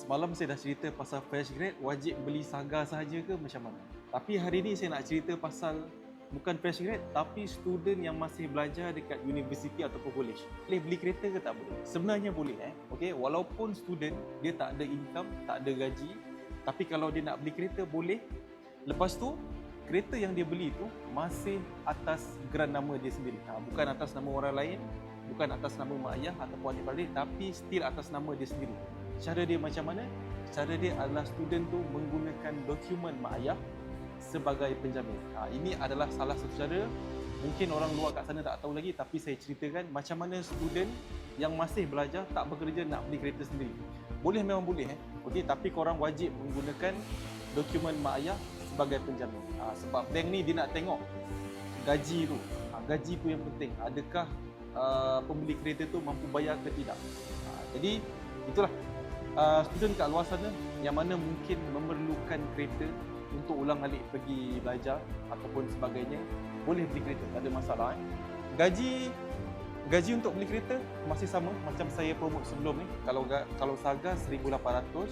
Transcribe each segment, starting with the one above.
Semalam saya dah cerita pasal fresh grad wajib beli Saga sahaja ke macam mana? Tapi hari ni saya nak cerita pasal bukan fresh grad tapi student yang masih belajar dekat universiti ataupun college. Boleh beli kereta ke tak boleh? Sebenarnya boleh Okey, walaupun student dia tak ada income, tak ada gaji, tapi kalau dia nak beli kereta boleh. Lepas tu kereta yang dia beli tu masih atas geran nama dia sendiri. Bukan atas nama orang lain, bukan atas nama mak ayah ataupun adik-beradik, tapi still atas nama dia sendiri. Cara dia macam mana? Cara dia adalah student tu menggunakan dokumen mak ayah sebagai penjamin. Ini adalah salah satu cara. Mungkin orang luar kat sana tak tahu lagi, tapi saya ceritakan macam mana student yang masih belajar tak bekerja nak beli kereta sendiri. Boleh, memang boleh Okey, tapi korang wajib menggunakan dokumen mak ayah sebagai penjamin. Sebab bank ni dia nak tengok gaji tu. Gaji tu yang penting. Adakah pembeli kereta tu mampu bayar ke tidak. Jadi itulah student kat luar sana yang mana mungkin memerlukan kereta untuk ulang alik pergi belajar ataupun sebagainya, boleh beli kereta, tak ada masalah Gaji untuk beli kereta masih sama macam saya promote sebelum ni. Kalau Saga 1,800,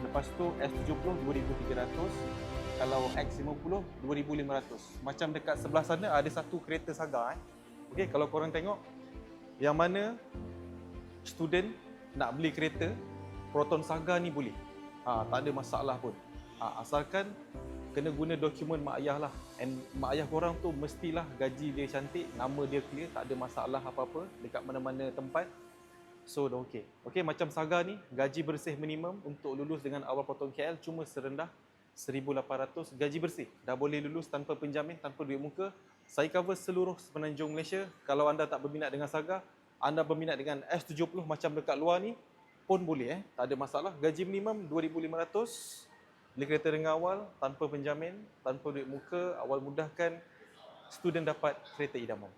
lepas tu S70 2,300, kalau X50 2,500. Macam dekat sebelah sana ada satu kereta Saga Okey, kalau korang tengok yang mana student nak beli kereta Proton Saga ni boleh. Tak ada masalah pun. Asalkan kena guna dokumen mak ayah lah. And mak ayah korang tu mestilah gaji dia cantik, nama dia clear, tak ada masalah apa-apa dekat mana-mana tempat. So dah okey. Okey, macam Saga ni gaji bersih minimum untuk lulus dengan awal Proton KL cuma serendah 1,800 gaji bersih. Dah boleh lulus tanpa penjamin, tanpa duit muka. Saya cover seluruh semenanjung Malaysia. Kalau anda tak berminat dengan Saga, anda berminat dengan S70 macam dekat luar ni pun boleh tak ada masalah. Gaji minimum 2,500, beli kereta dengan awal, tanpa penjamin, tanpa duit muka, awal mudahkan student dapat kereta idaman.